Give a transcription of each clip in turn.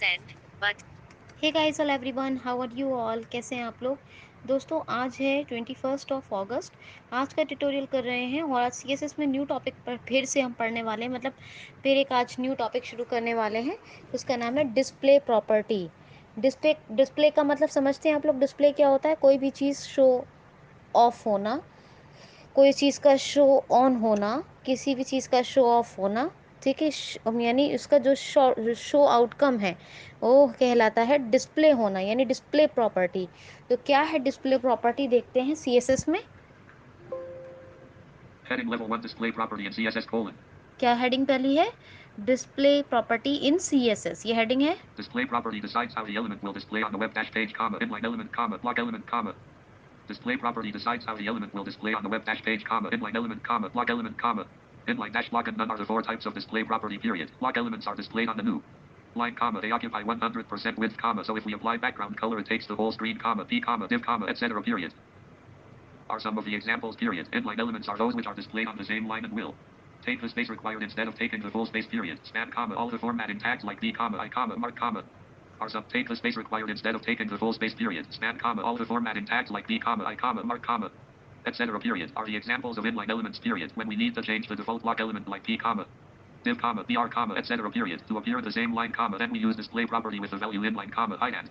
Send but hey guys, hello everyone, how are you all? कैसे हैं आप लोग? दोस्तों, आज है 21 अगस्त। आज का ट्यूटोरियल कर रहे हैं और आज सीएसएस में न्यू टॉपिक पर फिर से हम पढ़ने वाले हैं। मतलब फिर एक आज न्यू टॉपिक शुरू करने वाले हैं। उसका नाम है डिस्प्ले प्रॉपर्टी। डिस्प्ले का मतलब समझते हैं आप लोग? डिस्प्ले क्या होता है? कोई भी चीज़ शो ऑफ होना, कोई चीज़ का शो ऑन होना, किसी भी चीज़ का शो ऑफ होना। ठीक है, यानी उसका जो शो आउटकम है वो कहलाता है डिस्प्ले होना, यानी डिस्प्ले प्रॉपर्टी। तो क्या है डिस्प्ले प्रॉपर्टी, देखते हैं सीएसएस में। Heading level 1 display property in CSS colon. क्या हेडिंग पहली है? डिस्प्ले प्रॉपर्टी इन सीएसएस, ये हेडिंग है। Display property decides how the element will display on the web dash page, comma, inline element, comma, block element, comma. Display property decides how the element will display on the web dash page, comma, inline element, comma, block element, comma. Inline dash block and none are the four types of display property, period. Block elements are displayed on the new line, comma, they occupy 100% width, comma, so if we apply background color it takes the whole screen, comma, p, comma, div, comma, etc., period. Are some of the examples, period. Inline elements are those which are displayed on the same line and will take the space required instead of taking the full space, period. Span, comma, all the formatting tags like d, comma, I, comma, mark, comma. Are some take the space required instead of taking the full space, period. Span, comma, all the formatting tags like d, comma, I, comma, mark, comma, etc., period. Are the examples of inline elements, period. When we need to change the default block element like p, comma, div, comma, br, comma, etc., period. To appear in the same line, comma, then we use display property with the value inline, comma, height and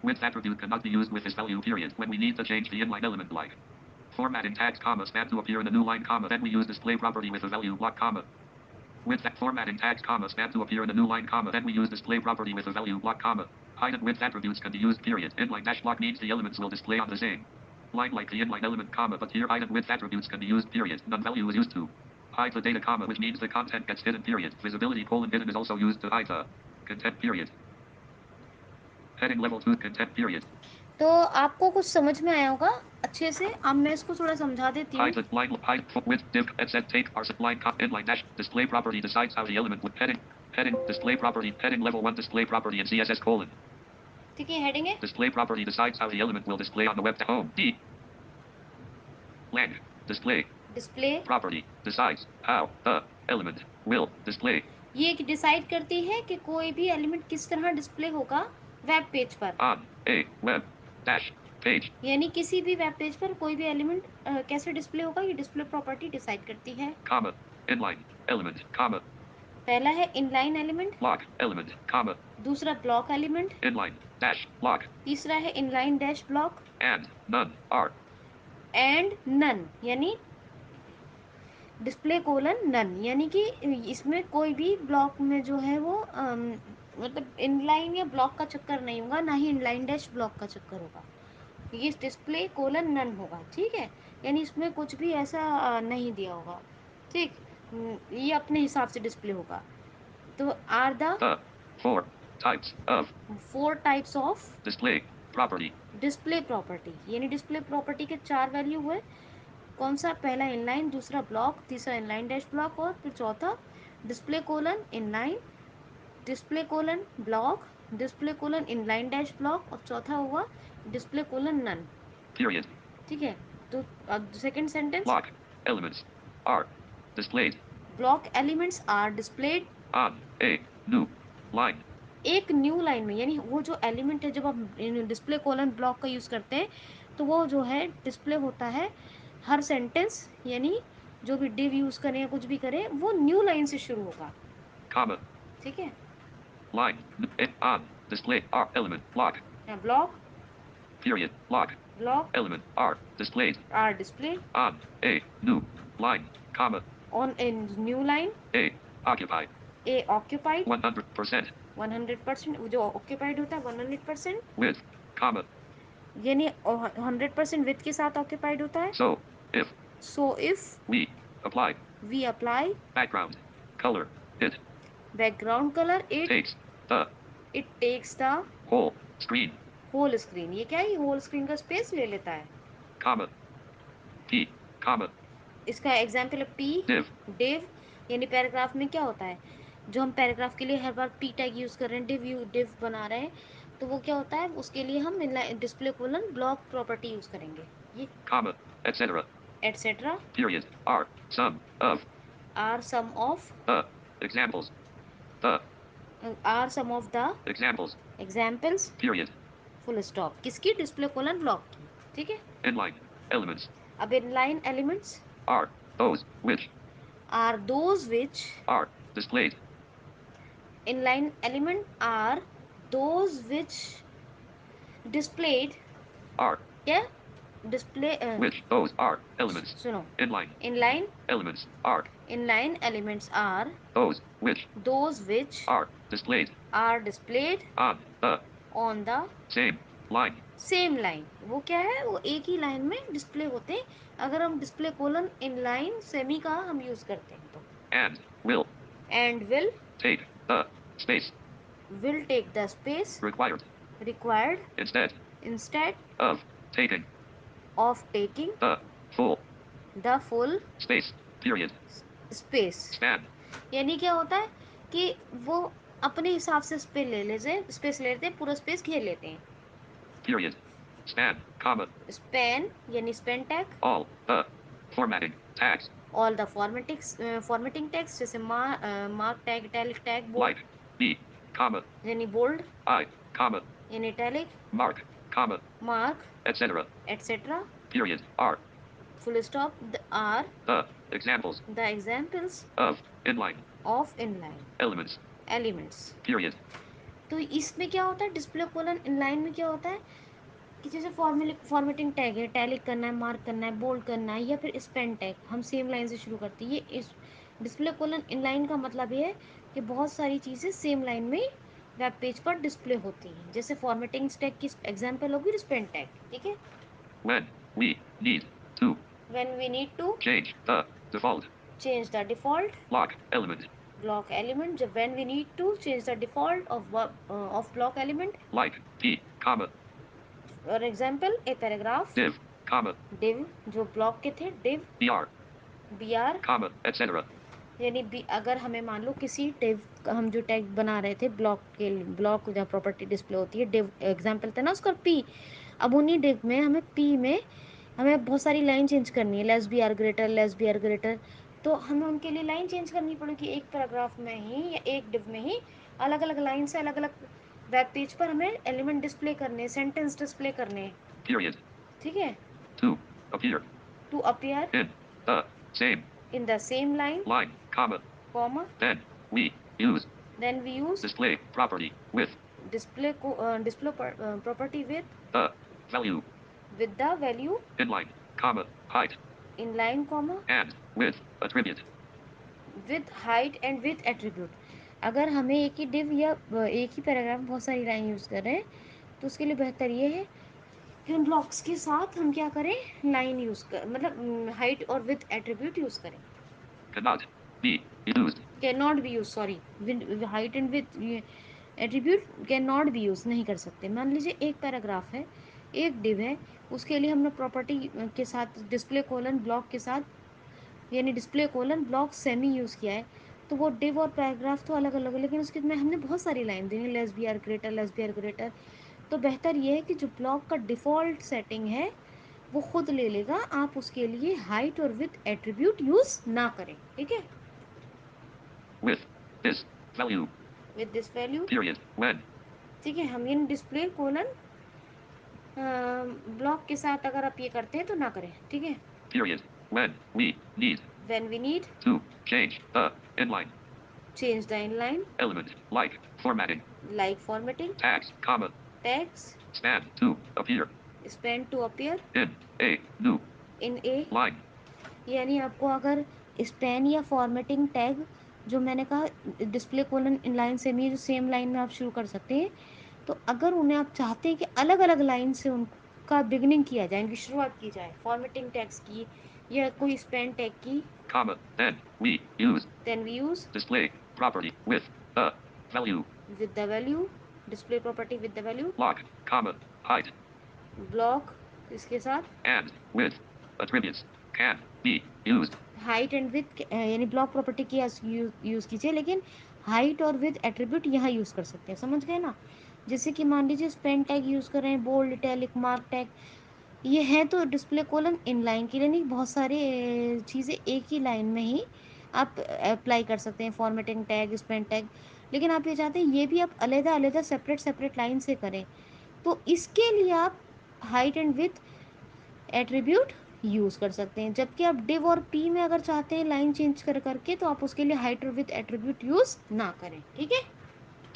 width attribute cannot be used with this value, period. When we need to change the inline element like formatting tags, comma, span to appear in a new line, comma, then we use display property with the value block, comma. Width formatting tags, comma, span to appear in a new line, comma, then we use display property with the value block, comma. Height and width attributes can be used, period. Inline dash block means the elements will display on the same line like the inline element, comma, but here height and width attributes can be used, period. None value is used to hide the data, comma, which means the content gets hidden, period. Visibility colon hidden is also used to hide the content, period. Heading level 2 content, period. तो आपको कुछ समझ में आया होगा अच्छे से। अब मैं इसको थोड़ा समझा देती हूँ। Height, line, height, width, div, etc. Take our line, inline dash display property decides how the element with heading display property heading level 1 display property in CSS colon. ठीक है, हेडिंग है। Display property decides how the element will display on the web. Home D lang display display property decides how the element will display. ये decide करती है कि कोई भी element किस तरह डिस्प्ले होगा वेब पेज पर। On a web dash page. यानी किसी भी वेब पेज पर कोई भी एलिमेंट कैसे डिस्प्ले होगा, ये डिस्प्ले प्रॉपर्टी डिसाइड करती है। Comma inline element, comma, पहला है inline element, block element, comma, दूसरा block element, inline dash block, तीसरा है inline dash block, and none are. And none, यानी डिस्प्ले कोलन नन, यानी कि इसमें कोई भी ब्लॉक में जो है वो मतलब इनलाइन या ब्लॉक का चक्कर नहीं होगा, ना ही इनलाइन डैश ब्लॉक का चक्कर होगा। ये डिस्प्ले कोलन नन होगा। ठीक है, यानी इसमें कुछ भी ऐसा नहीं दिया होगा। ठीक, ये अपने हिसाब से डिस्प्ले होगा। तो are the The four types of 4 types of display property. Display property, यानी डिस्प्ले प्रॉपर्टी के 4 वैल्यू हुए। कौन सा? पहला इनलाइन, दूसरा ब्लॉक, तीसरा इनलाइन डैश ब्लॉक और फिर चौथा display colon inline, display colon block, display colon inline dash block और चौथा हुआ डिस्प्ले कोलन नन। Period. ठीक है, तो अब second sentence. Block elements are displayed block elements are displayed on a new line. एक न्यू लाइन में, यानी वो जो एलिमेंट है जब आप डिस्प्ले कोलन ब्लॉक का यूज करते हैं तो वो जो है डिस्प्ले होता है हर सेंटेंस, यानी जो भी डिव यूज करें या कुछ भी करें वो न्यू लाइन से शुरू होगा। Comma ठीक है, line on display are element block block period block block element are displayed are displayed on a new line, comma, on a new line, a occupied a occupied 100% 100%, जो occupied होता है 100%, with, comma. यानी 100% with के साथ occupied होता है। So if so if we apply we apply background color, it background colour, takes the it takes the whole screen, whole screen. ये क्या है? होल स्क्रीन का स्पेस ले लेता है। comma, p, comma, इसका एग्जाम्पल है पी div, डिव, यानी पैराग्राफ में क्या होता है, जो हम पैराग्राफ के लिए हर बार पी टैग यूज कर रहे हैं, डिव बना रहे हैं, तो वो क्या होता है, उसके लिए हम display colon block property use करेंगे। ये comma, etc. Etcetera Period are some of are some of the examples. The are some of the examples, examples, period, full stop, किसकी? डिस्प्ले कोलन ब्लॉक की, ठीक है। inline, elements, अब inline elements are, those, which, are those which, are, displayed, inline element are those which displayed, are, क्या? Display which, those, are, elements, सुनो, inline, inline elements, are, inline elements are those, which, those which are, displayed, are displayed on, the, on the same, line, same line. वो क्या है? वो एक ही line में display होते हैं अगर हम display colon inline semi का हम यूज करते हैं तो। and, will, and take, the, space, will take the space required, required instead, instead of, taking, of taking the, full, the full space, period, space. span, यानी क्या होता है कि वो अपने हिसाब से स्पेस ले लेते हैं, पूरा स्पेस घेर लेते हैं। period, span, comma, स्पेन यानी span tag, all, the, formatting, tags, all the formatting text जैसे mark tag, italic tag, bold like, b, comma, यानी बोल्ड I, comma, यानी italic, mark, comma, mark etc. Etcetera, Period. Are full stop, are the examples the examples of inline of inline elements. Elements. Period. तो इसमें क्या होता है? Display colon inline में क्या होता है कि जैसे फॉर्मेटिंग टैग है, टैलिक करना है, मार्क करना है, बोल्ड करना है, या फिर स्पेन टैग, हम सेम लाइन से शुरू करते हैं। ये इस डिस्प्ले कोलन इनलाइन का मतलब ये है कि बहुत सारी चीज़ें सेम लाइन में वेब पेज पर डिस्प्ले होती हैं। जैसे फॉर्मेटिंग टैग की एग्जाम्पल होगी स्पेन टैग, ठीक है। When we need to when we need to change the default change the default block element ब्लॉक एलिमेंट, जब when we need to change the default of block element. like p, comma, for example a paragraph, div, comma, div जो block के थे, div br, B are, comma, etc. यानी अगर हमें मान लो किसी डिव हम जो टैग बना रहे थे ब्लॉक के, ब्लॉक जहाँ प्रॉपर्टी डिस्प्ले होती है, डिव एग्जाम्पल था ना उसका पी। अब उन्हीं डिव में हमें पी में हमें बहुत सारी लाइन चेंज करनी है, less b r greater, less b r greater, तो हमें उनके लिए लाइन चेंज करनी पड़ेगी। एक पैराग्राफ में ही या एक डिव में ही अलग अलग लाइन से अलग अलग वेब पेज पर हमें एलिमेंट डिस्प्ले करने, सेंटेंस डिस्प्ले करने हैं, Period. ठीक है। To appear to appear in the same in the same line, line, comma. Comma, Then we use then we use display property with display को display property the value with the value inline, comma, height inline, comma, and with attribute. With height and with attribute. अगर हमें एक ही div या एक ही paragraph में बहुत सारी line use कर रहे हैं तो उसके लिए बेहतर ये है कि हम ब्लॉक्स के साथ हम क्या करें, लाइन यूज़ कर, मतलब हाइट और विद एट्रीब्यूट यूज़ करें। Cannot be used. Can not be use, sorry, height and with attribute can not be use, नहीं कर सकते। मान लीजिए एक पैराग्राफ है, एक डिव है, उसके लिए हमने प्रॉपर्टी के साथ डिस्प्ले कोलन ब्लॉक के साथ यानी display colon block semi use किया है, तो वो डिव और पैराग्राफ तो अलग अलग है, लेकिन उसके में हमने बहुत सारी लाइन दी है, less b r greater, less b r greater. तो बेहतर ये है कि जो ब्लॉक का डिफ़ॉल्ट सेटिंग है वो खुद ले लेगा, आप उसके लिए हाइट और विथ एट्रीब्यूट यूज़ ना करें, ठीक है। With this value. With this value, Period. When ठीक है। हम ये डिस्प्ले कोलन ब्लॉक के साथ अगर आप ये करते हैं तो ना करें, ठीक है। period. When we need when we need to change the inline change the inline, element like formatting like formatting tags, comma, tags, span to appear span to appear in a new in a, line. यानी आपको अगर span या formatting tag जो मैंने कहा display colon inline same, ये जो same line में आप शुरू कर सकते हैं, तो अगर उन्हें आप चाहते हैं कि अलग अलग लाइन से उनका बिगनिंग किया जाए, इनकी शुरुआत की जाए, फॉर्मेटिंग टैग्स की या कोई स्पैन टैग की, Comma. Then we use then we use display property with the value with the value, display property with the value, block, comma, height block इसके साथ, and with attributes can be used. Height and with यानी block property की use कीजिए, लेकिन height और with attribute यहाँ use कर सकते हैं, समझ गए ना। जैसे कि मान लीजिए स्पेन टैग यूज़ कर रहे हैं, बोल्ड, इटैलिक, मार्क टैग, ये है तो डिस्प्ले कोलन इन लाइन के लिए नहीं, बहुत सारे चीज़ें एक ही लाइन में ही आप अप्लाई कर सकते हैं, फॉर्मेटिंग टैग, स्पेन टैग। लेकिन आप ये चाहते हैं ये भी आप अलहदा अलहदा सेपरेट सेपरेट लाइन से करें, तो इसके लिए आप height and with attribute use कर सकते हैं। जबकि आप डिव और पी में अगर चाहते हैं लाइन चेंज कर करके, तो आप उसके लिए हाइट और विथ एट्रीब्यूट यूज़ ना करें। ठीक है।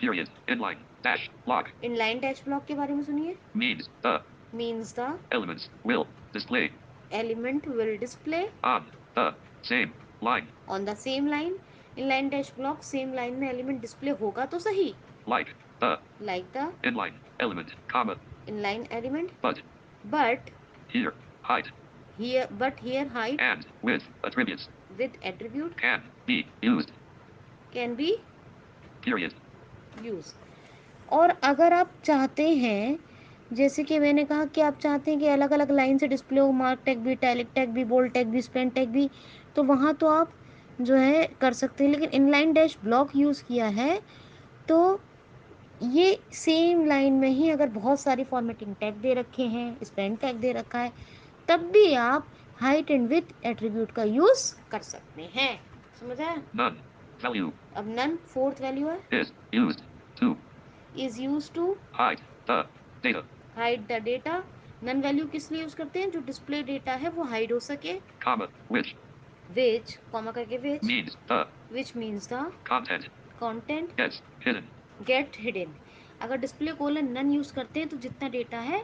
Period. Inline. Dash. Block. Inline dash block के बारे में सुनिए। Means the means the elements will display element will display on the same line on the same line. Inline dash block same line में element display होगा तो सही, like the like the inline element, comma, inline element, but but here height here height and width attributes with attribute can be used. Can be Period. Use. और अगर आप चाहते हैं, जैसे कि मैंने कहा कि आप चाहते हैं कि अलग अलग लाइन से डिस्प्ले हो, मार्क टैग भी, टैलिक टैग भी, बोल्ड टैग भी, स्पेन टैग भी, तो वहाँ तो आप जो है कर सकते हैं। लेकिन इनलाइन डैश ब्लॉक यूज़ किया है, तो ये सेम लाइन में ही अगर बहुत सारी फॉर्मेटिंग टैग दे रखे हैं, स्पेन टैग दे रखा है, तब भी आप हाइट एंड विथ एट्रीब्यूट का यूज़ कर सकते हैं। समझ आया। None value अब नन फोर्थ वैल्यू है, is used to is use to hide the data, hide the data. None value किस लिए यूज करते हैं? जो डिस्प्ले डेटा है वो हाइड हो सके। comma, which विच कॉमा करके means the which means the content content gets hidden. Get hidden. अगर डिस्प्ले कोलन नन यूज करते हैं तो जितना डेटा है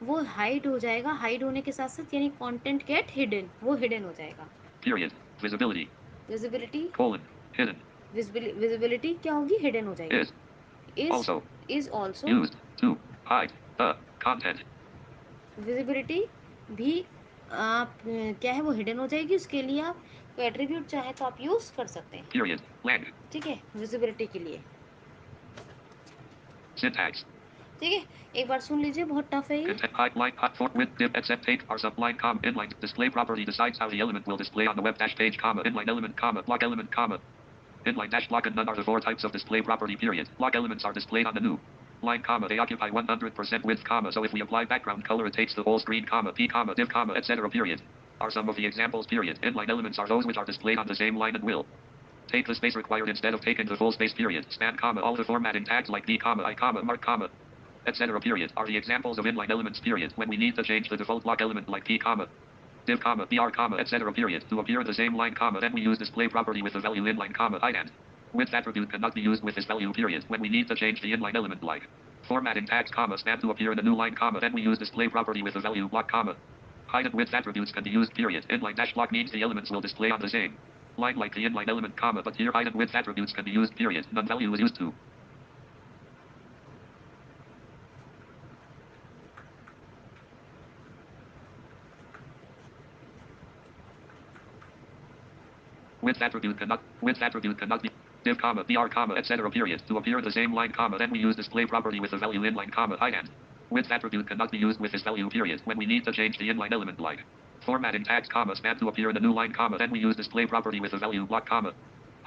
वो हाइड हो जाएगा। हाइड होने के साथ साथ यानी कंटेंट गेट हिडन, वो हिडन हो जाएगा। Period. Visibility visibility, colon hidden visibility क्या होगी? हिडन हो जाएगी। is is also is also used to hide the content. Visibility भी आप क्या है वो हिडन हो जाएगी। उसके लिए आप कोई एट्रीब्यूट चाहे तो आप यूज कर सकते हैं। Period. Lang. ठीक है, विजिबिलिटी के लिए। Syntax. ठीक है, एक बार सुन लीजिए, बहुत टफ है ये। Content hide line hot for with div except take are subline comma inline display property decides how the element will display on the web dash page comma inline element comma block element comma inline dash block and none are the four types of display property period. Block elements are displayed on the new line comma they occupy 100% width comma so if we apply background color it takes the whole screen comma p comma div comma etc. period. Are some of the examples period. Inline elements are those which are displayed on the same line and will take the space required instead of taking the full space period. Span comma all the formatting tags like d comma I comma mark comma etc. period are the examples of inline elements period. When we need to change the default block element like p comma div comma br comma etc. period to appear in the same line comma then we use display property with the value inline comma height and width attribute cannot be used with this value period. When we need to change the inline element like formatting tags comma span to appear in the new line comma then we use display property with the value block comma height and width attributes can be used period. Inline dash block means the elements will display on the same line like the inline element comma but here height and width attributes can be used period. None value is used to. Width attribute cannot be div comma br comma etc. period to appear in the same line comma then we use display property with the value inline comma height and width attribute cannot be used with this value period. When we need to change the inline element like formatting tags comma span to appear in the new line comma then we use display property with the value block comma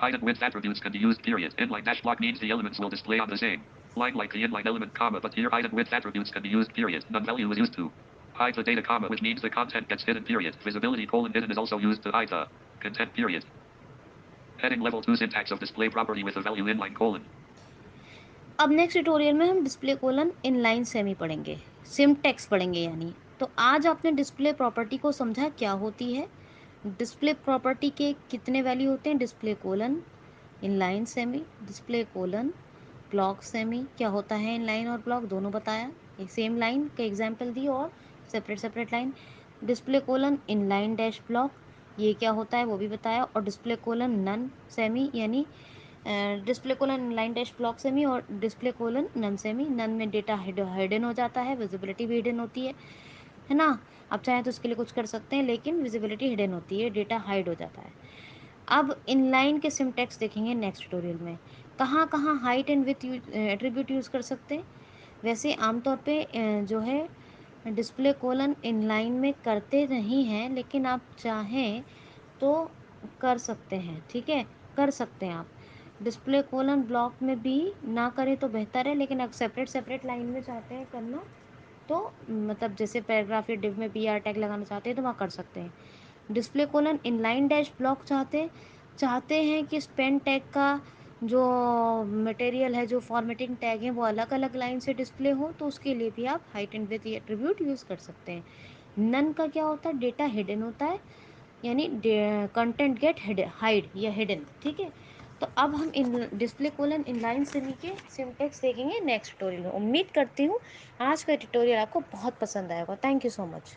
height and width attributes can be used period. Inline dash block means the elements will display on the same line like the inline element comma but here height and width attributes can be used period. None value is used to hide the data comma which means the content gets hidden period. Visibility colon hidden is also used to hide the content period. Heading level 2 syntax of display property with a value inline colon. अब next tutorial में हम display colon inline semi पढ़ेंगे, सिमटेक्स पढ़ेंगे यानी। तो आज आपने display property को समझा क्या होती है, डिस्प्ले प्रॉपर्टी के कितने वैल्यू होते हैं, display colon, inline semi, display colon, block semi, क्या होता है इनलाइन और ब्लॉक दोनों बताया, एक सेम लाइन का एग्जांपल दी और separate separate line. Display colon inline dash block, ये क्या होता है वो भी बताया। और डिस्प्ले कोलन नन सेमी यानी display colon line dash block semi और display colon none semi. None में डेटा हिडन हो जाता है, विजिबिलिटी भी हिडन होती है ना। आप चाहें तो उसके लिए कुछ कर सकते हैं, लेकिन विजिबिलिटी हिडन होती है, डेटा हाइड हो जाता है। अब इनलाइन के सिमटेक्स देखेंगे नेक्स्ट ट्यूटोरियल में, कहाँ कहाँ height and with attribute use कर सकते हैं। वैसे आमतौर पे जो है डिस्प्ले कोलन इनलाइन में करते नहीं हैं, लेकिन आप चाहें तो कर सकते हैं। ठीक है, कर सकते हैं आप। डिस्प्ले कोलन ब्लॉक में भी ना करें तो बेहतर है, लेकिन अगर सेपरेट सेपरेट लाइन में चाहते हैं करना तो मतलब जैसे पैराग्राफ या डिव में पी आर टैग लगाना चाहते हैं तो वहाँ कर सकते हैं। Display colon inline dash block चाहते हैं कि स्पेन टैग का जो मटेरियल है, जो फॉर्मेटिंग टैग हैं, वो अलग अलग लाइन से डिस्प्ले हो, तो उसके लिए भी आप height and width attribute use कर सकते हैं। नन का क्या होता है, डेटा हिडन होता है, यानी कंटेंट गेट हाइड या हिडन, ठीक है। तो अब हम in display colon inline semi के सिंटेक्स देखेंगे नेक्स्ट ट्यूटोरियल में। उम्मीद करती हूँ आज का ट्यूटोरियल आपको बहुत पसंद आएगा। Thank you so much.